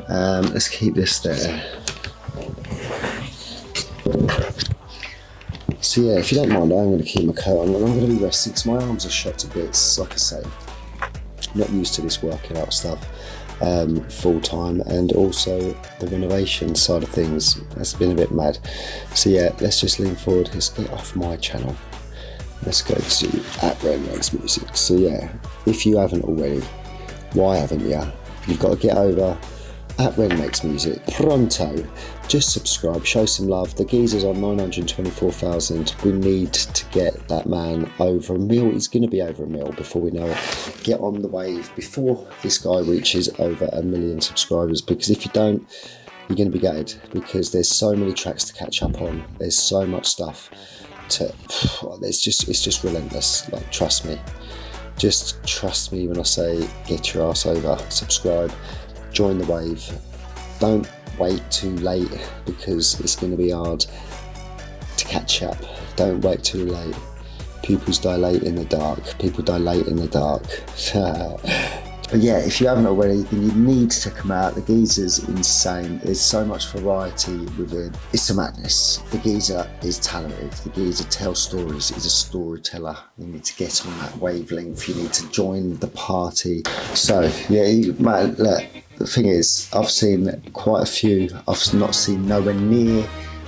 Let's keep this there. So yeah, if you don't mind, I'm going to keep my coat on and I'm going to be resting because my arms are shot to bits. Like I say, not used to this working out stuff full time, and also the renovation side of things has been a bit mad. So yeah, let's just lean forward. Let's get off my channel. Let's go to @Maxemus. So yeah, if you haven't already, why haven't you? You've got to get over @Maxemus pronto. Just subscribe, show some love. The geezer's on 924,000. We need to get that man over a mil. He's going to be over a mil before we know it. Get on the wave before this guy reaches over 1 million subscribers, because if you don't, you're going to be gutted, because there's so many tracks to catch up on. There's so much stuff to, it's just relentless. Like, trust me. Just trust me when I say get your ass over, subscribe, join the wave. Don't wait too late, because it's going to be hard to catch up. Don't wait too late. Pupils dilate in the dark. People dilate in the dark. But yeah, if you haven't already, then you need to come out. The geezer's insane. There's so much variety within. It's a madness. The geezer is talented. The geezer tells stories. He's a storyteller. You need to get on that wavelength. You need to join the party. So yeah, man, look, the thing is, I've seen quite a few. I've not seen nowhere near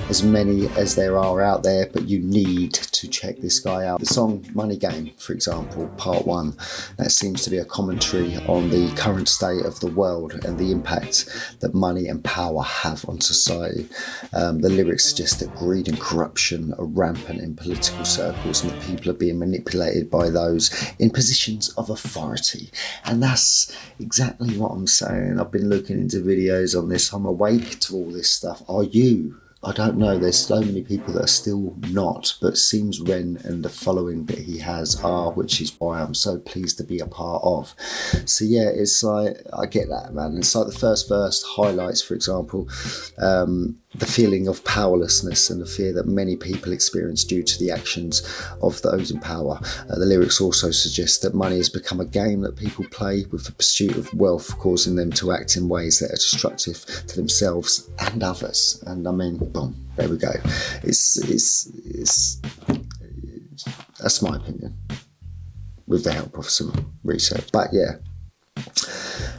as many as there are out there, but you need to check this guy out. The song Money Game, for example, part 1, that seems to be a commentary on the current state of the world and the impact that money and power have on society. The lyrics suggest that greed and corruption are rampant in political circles, and that people are being manipulated by those in positions of authority. And that's exactly what I'm saying. I've been looking into videos on this. I'm awake to all this stuff. Are you? I don't know, there's so many people that are still not, but seems Ren and the following that he has are, which is why I'm so pleased to be a part of. So yeah, it's like, I get that, man. It's like the first verse highlights, for example, the feeling of powerlessness and the fear that many people experience due to the actions of those in power. The lyrics also suggest that money has become a game that people play with the pursuit of wealth, causing them to act in ways that are destructive to themselves and others. And I mean, boom, there we go. It's that's my opinion, with the help of some research. But yeah,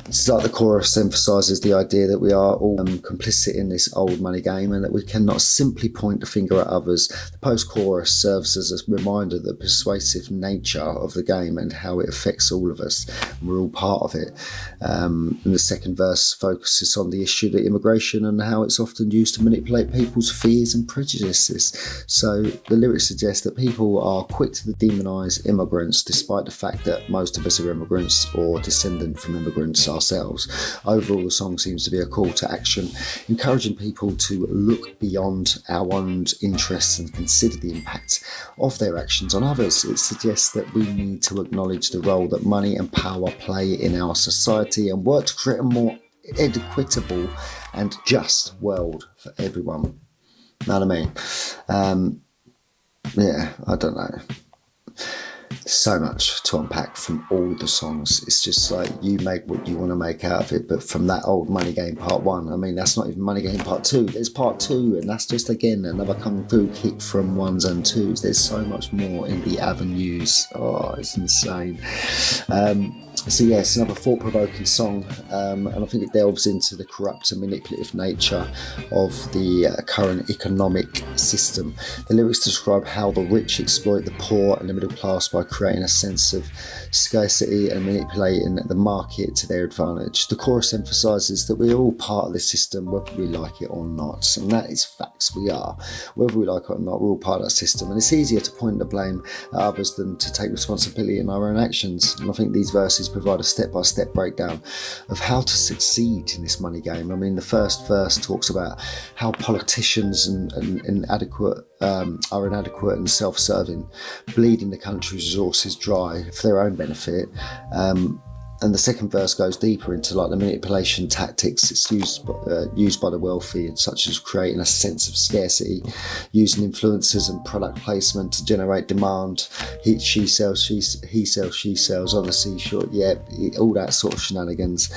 it's like the chorus emphasises the idea that we are all complicit in this old money game, and that we cannot simply point the finger at others. The post-chorus serves as a reminder of the persuasive nature of the game and how it affects all of us. We're all part of it. And the second verse focuses on the issue of immigration and how it's often used to manipulate people's fears and prejudices. So the lyrics suggest that people are quick to demonise immigrants, despite the fact that most of us are immigrants or descendant from immigrants ourselves. Overall, the song seems to be a call to action, encouraging people to look beyond our own interests and consider the impact of their actions on others. It suggests that we need to acknowledge the role that money and power play in our society and work to create a more equitable and just world for everyone. Know what I mean? Yeah, I don't know. So much to unpack from all the songs. It's just like, you make what you want to make out of it. But from that old Money Game part 1, I mean, that's not even Money Game part 2. There's part 2, and that's just, again, another come through kick from 1s and 2s. There's so much more in the avenues. Oh, it's insane. So yeah, it's another thought-provoking song, and I think it delves into the corrupt and manipulative nature of the current economic system. The lyrics describe how the rich exploit the poor and the middle class by creating a sense of scarcity and manipulating the market to their advantage. The chorus emphasises that we're all part of the system, whether we like it or not, and that is facts. We are. Whether we like it or not, we're all part of that system, and it's easier to point the blame at others than to take responsibility in our own actions. And I think these verses provide a step-by-step breakdown of how to succeed in this money game. I mean, the first verse talks about how politicians are inadequate and self-serving, bleeding the country's resources dry for their own benefit. And the second verse goes deeper into like the manipulation tactics it's used by the wealthy, such as creating a sense of scarcity, using influencers and product placement to generate demand. She sells, he sells, she sells on the seashore. Yeah, all that sort of shenanigans.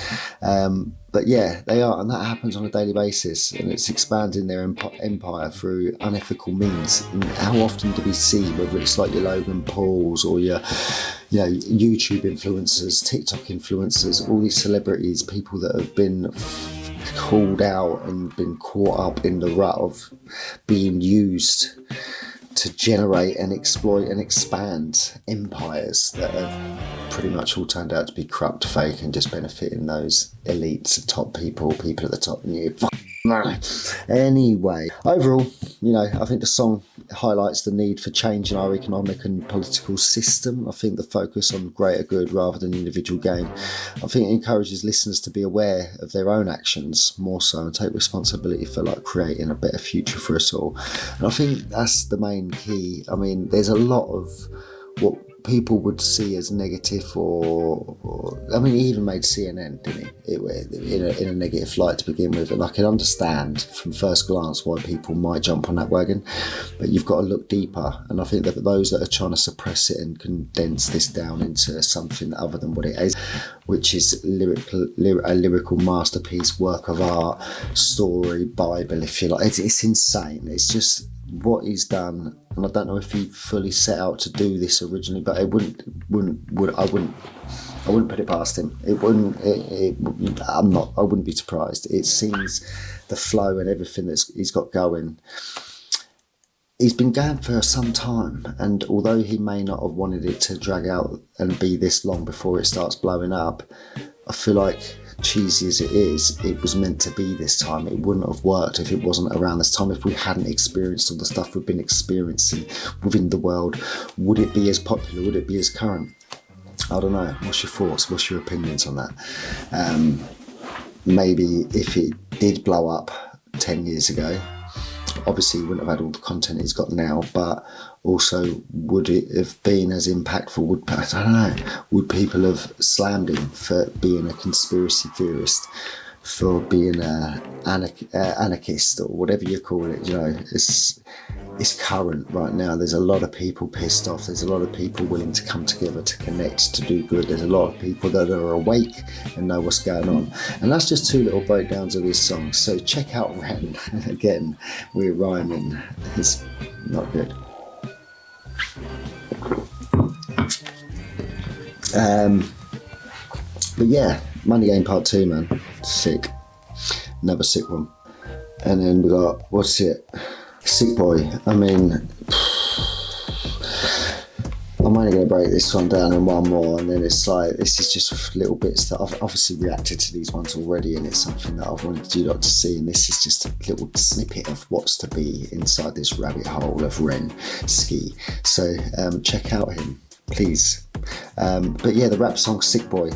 But yeah, they are, and that happens on a daily basis, and it's expanding their empire through unethical means. And how often do we see, whether it's like your Logan Pauls or your, YouTube influencers, TikTok influencers, all these celebrities, people that have been called out and been caught up in the rut of being used to generate and exploit and expand empires that have pretty much all turned out to be corrupt, fake, and just benefiting those elites, top people at the top. And you, anyway, overall, I think the song highlights the need for change in our economic and political system. I think the focus on greater good rather than individual gain. I think it encourages listeners to be aware of their own actions more so, and take responsibility for creating a better future for us all. And I think that's the main key. I mean, there's a lot of what people would see as negative, or he even made CNN, didn't he, in a negative light to begin with. And I can understand from first glance why people might jump on that wagon, but you've got to look deeper. And I think that those that are trying to suppress it and condense this down into something other than what it is, which is a lyrical masterpiece, work of art, story, Bible, if you like, it's insane. It's just what he's done. And I don't know if he fully set out to do this originally, but I wouldn't put it past him. I wouldn't be surprised. It seems the flow and everything that he's got going. He's been going for some time, and although he may not have wanted it to drag out and be this long before it starts blowing up, I feel like, cheesy as it is, it was meant to be this time. It wouldn't have worked if it wasn't around this time. If we hadn't experienced all the stuff we've been experiencing within the world, would it be as popular? Would it be as current? I don't know. What's your thoughts? What's your opinions on that? Maybe if it did blow up 10 years ago, obviously he wouldn't have had all the content he's got now, but also, would it have been as impactful? I don't know. Would people have slammed him for being a conspiracy theorist, for being an anarchist, or whatever you call it? It's current right now. There's a lot of people pissed off. There's a lot of people willing to come together to connect, to do good. There's a lot of people that are awake and know what's going on. And that's just two little breakdowns of this song. So check out Ren. Again, we're rhyming. It's not good. But yeah, Money Game Part 2, man. Sick. Another sick one. And then we got, what's it? Sick Boy. I mean, I'm only going to break this one down in one more, and then it's like, this is just little bits that I've obviously reacted to these ones already, and it's something that I've wanted you lot to see, and this is just a little snippet of what's to be inside this rabbit hole of Ren Ski. So check out him, please. But yeah, the rap song Sick Boy.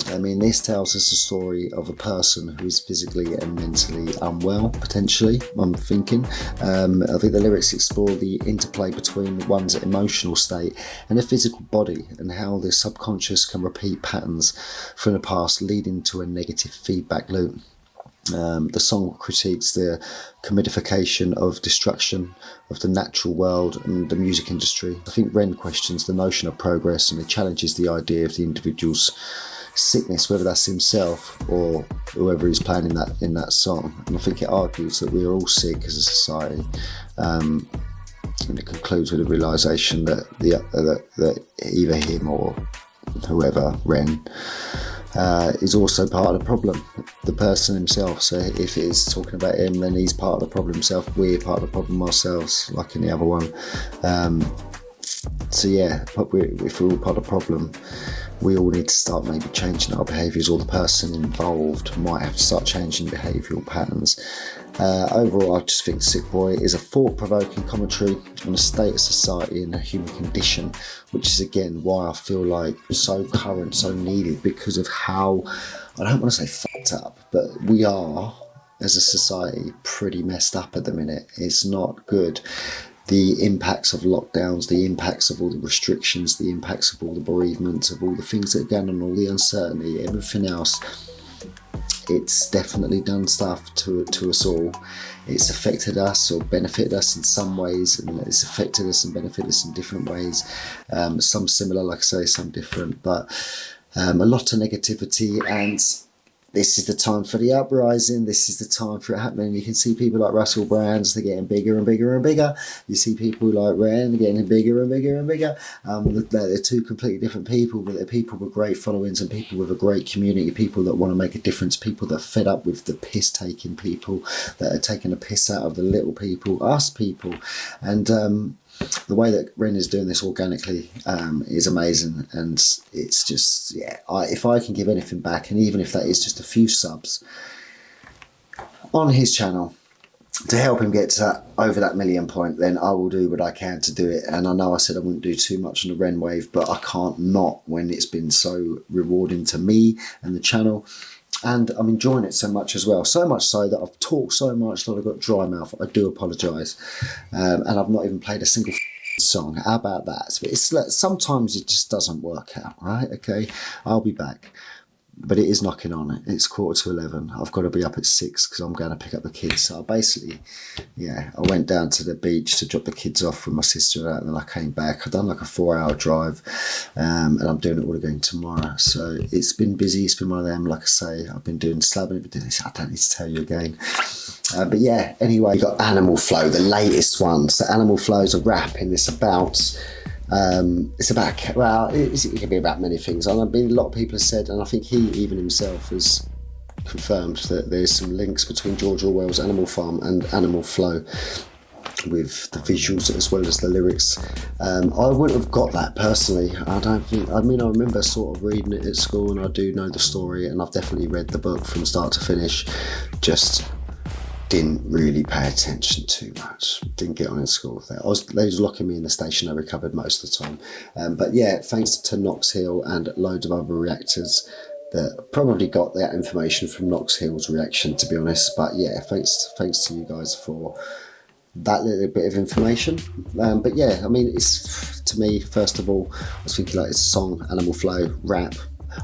I mean, this tells us a story of a person who is physically and mentally unwell, potentially, I'm thinking. I think the lyrics explore the interplay between one's emotional state and the physical body, and how the subconscious can repeat patterns from the past, leading to a negative feedback loop. The song critiques the commodification of destruction of the natural world and the music industry. I think Ren questions the notion of progress, and it challenges the idea of the individual's sickness, whether that's himself or whoever he's playing in that song. And I think it argues that we are all sick as a society, and it concludes with a realisation that that either him or whoever, Ren, is also part of the problem, the person himself. So if it is talking about him, then he's part of the problem himself. We're part of the problem ourselves, like in the other one. So yeah, if we're all part of the problem, we all need to start maybe changing our behaviours, or the person involved might have to start changing behavioural patterns. Overall, I just think Sick Boy is a thought-provoking commentary on the state of society and the human condition, which is again why I feel like so current, so needed, because of how, I don't want to say fucked up, but we are, as a society, pretty messed up at the minute. It's not good. the impacts of lockdowns, the impacts of all the restrictions, the impacts of all the bereavements, of all the things that are going on, all the uncertainty, everything else. It's definitely done stuff to us all. It's affected us or benefited us in some ways, and it's affected us and benefited us in different ways. Some similar, like I say, some different, but a lot of negativity, and this is the time for the uprising. This is the time for it happening. You can see people like Russell Brands, they're getting bigger and bigger and bigger. You see people like Ren getting bigger and bigger and bigger. They're two completely different people, but they're people with great followings and people with a great community, people that want to make a difference, people that are fed up with the piss-taking people, that are taking a piss out of the little people, us people. And the way that Ren is doing this organically is amazing, and it's just, yeah, if I can give anything back, and even if that is just a few subs on his channel to help him get to over that million point, then I will do what I can to do it. And I know I said I wouldn't do too much on the Ren wave, but I can't not when it's been so rewarding to me and the channel. And I'm enjoying it so much as well. So much so that I've talked so much that I've got dry mouth. I do apologise. And I've not even played a single song. How about that? It's like, sometimes it just doesn't work out, right? Okay, I'll be back. But it is knocking on it. It's 11:15. I've got to be up at 6 because I'm going to pick up the kids. So basically, yeah, I went down to the beach to drop the kids off with my sister, and then I came back. I've done like a 4-hour drive, and I'm doing it all again tomorrow. So it's been busy. It's been one of them, like I say, I've been doing slabbing, but doing this, I don't need to tell you again. But yeah, anyway, you got Animal Flow, the latest one. So Animal Flow is a rap, and it's about... well, it can be about many things. And a lot of people have said, and I think he even himself has confirmed, that there's some links between George Orwell's Animal Farm and Animal Flow with the visuals as well as the lyrics. I wouldn't have got that personally. I remember sort of reading it at school, and I do know the story, and I've definitely read the book from start to finish. Just didn't really pay attention too much. Didn't get on in school. They was locking me in the stationary cupboard most of the time. But yeah, thanks to Knox Hill and loads of other reactors that probably got that information from Knox Hill's reaction, to be honest. But yeah, thanks to you guys for that little bit of information. But yeah, I mean, it's, to me, first of all, I was thinking like it's a song, Animal Flow, rap,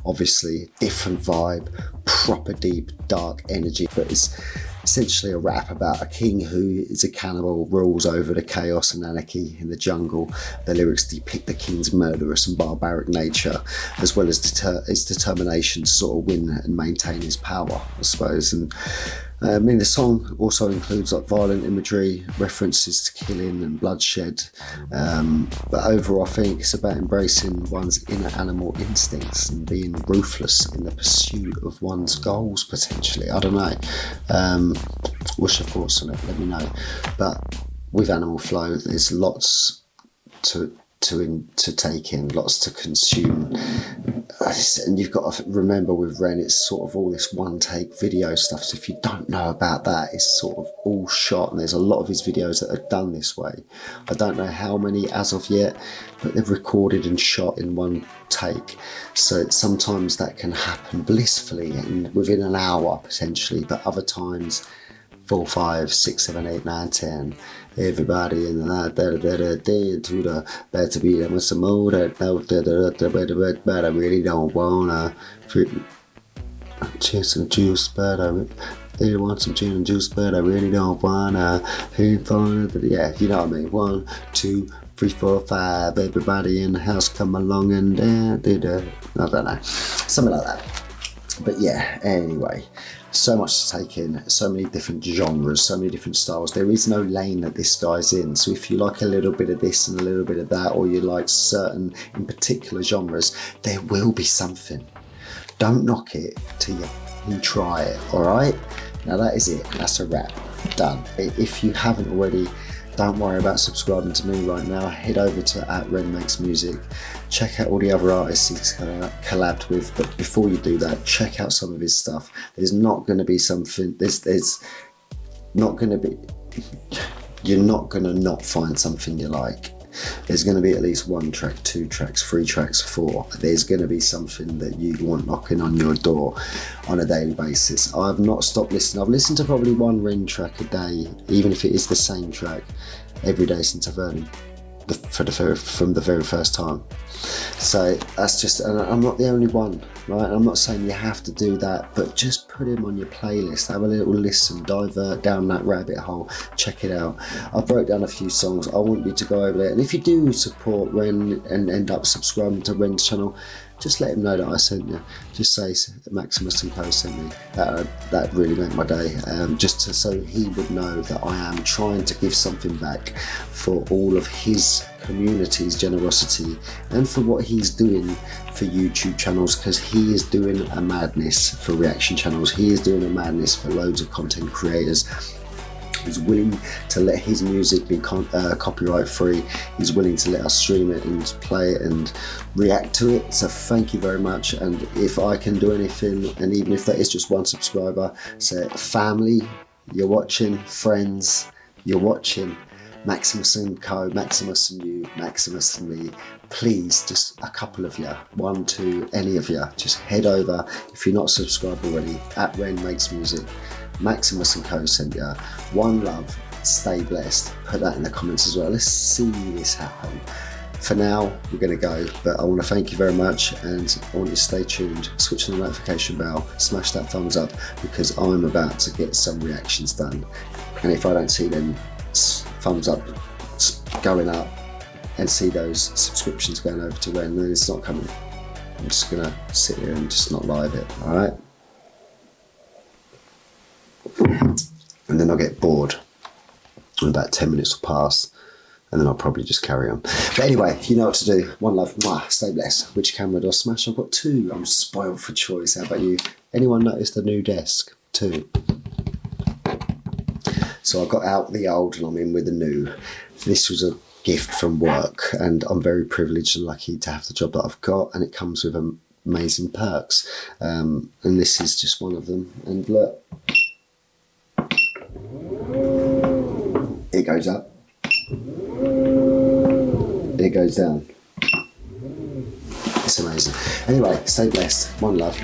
obviously different vibe, proper deep dark energy, but it's essentially a rap about a king who is a cannibal, rules over the chaos and anarchy in the jungle. The lyrics depict the king's murderous and barbaric nature, as well as his determination to sort of win and maintain his power, I suppose. And I mean, the song also includes like violent imagery, references to killing and bloodshed, but overall I think it's about embracing one's inner animal instincts and being ruthless in the pursuit of one's goals, potentially. I don't know. What's your thoughts on it? Let me know. But with Animal Flow, there's lots to take in, lots to consume, and you've got to remember with Ren, it's sort of all this one take video stuff. So if you don't know about that, it's sort of all shot, and there's a lot of his videos that are done this way. I don't know how many as of yet, but they've recorded and shot in one take. So sometimes that can happen blissfully and within an hour potentially, but other times 4, 5, 6, 7, 8, 9, 10. Everybody in the night, to the better be there with some more that no, but I really don't wanna chase some juice, but I really want some gin and juice, but I really don't wanna. Yeah, you know what I mean. 1, 2, 3, 4, 5. Everybody in the house come along and I don't know, something like that. But yeah, anyway. So much to take in, so many different genres, so many different styles. There is no lane that this guy's in. So if you like a little bit of this and a little bit of that, or you like certain in particular genres, there will be something. Don't knock it till you try it, all right? Now that is it. That's a wrap. Done. If you haven't already, don't worry about subscribing to me right now. Head over to @RenMakesMusic. Check out all the other artists he's collabed with. But before you do that, check out some of his stuff. There's not going to be something. There's not going to be. You're not going to not find something you like. There's going to be at least 1 track, 2 tracks, 3 tracks, 4. There's going to be something that you want knocking on your door on a daily basis. I've not stopped listening. I've listened to probably 1 Ren track a day, even if it is the same track. every day since I've heard him. From the very first time. So that's just, and I'm not the only one, right? I'm not saying you have to do that, but just put him on your playlist, have a little listen, divert down that rabbit hole, check it out. I broke down a few songs. I want you to go over there, and if you do support Ren and end up subscribing to Ren's channel, just let him know that I sent you. Just say Maxemus and Co sent me. That really made my day. So he would know that I am trying to give something back for all of his community's generosity and for what he's doing for YouTube channels, because he is doing a madness for reaction channels. He is doing a madness for loads of content creators. He's willing to let his music be copyright free. He's willing to let us stream it and play it and react to it. So thank you very much. And if I can do anything, and even if that is just one subscriber, so family, you're watching, friends, you're watching, Maxemus and Co, Maxemus and you, Maxemus and me, please, just a couple of you, 1, 2, any of you, just head over, if you're not subscribed already, at Ren Makes Music. Maxemus and Co sent you. One love, stay blessed. Put that in the comments as well. Let's see this happen. For now, we're going to go, but I want to thank you very much, and I want you to stay tuned, switch on the notification bell, smash that thumbs up, because I'm about to get some reactions done. And if I don't see them thumbs up going up and see those subscriptions going over to Ren, then it's not coming. I'm just going to sit here and just not live it, alright? And then I'll get bored and about 10 minutes will pass, and then I'll probably just carry on. But anyway, you know what to do. One love, mwah, stay blessed. Which camera do I smash? I've got 2. I'm spoiled for choice. How about you? Anyone notice the new desk? 2. So I got out the old and I'm in with the new. This was a gift from work, and I'm very privileged and lucky to have the job that I've got, and it comes with amazing perks. And this is just one of them. And look, it goes up, it goes down. It's amazing. Anyway, stay blessed. One love.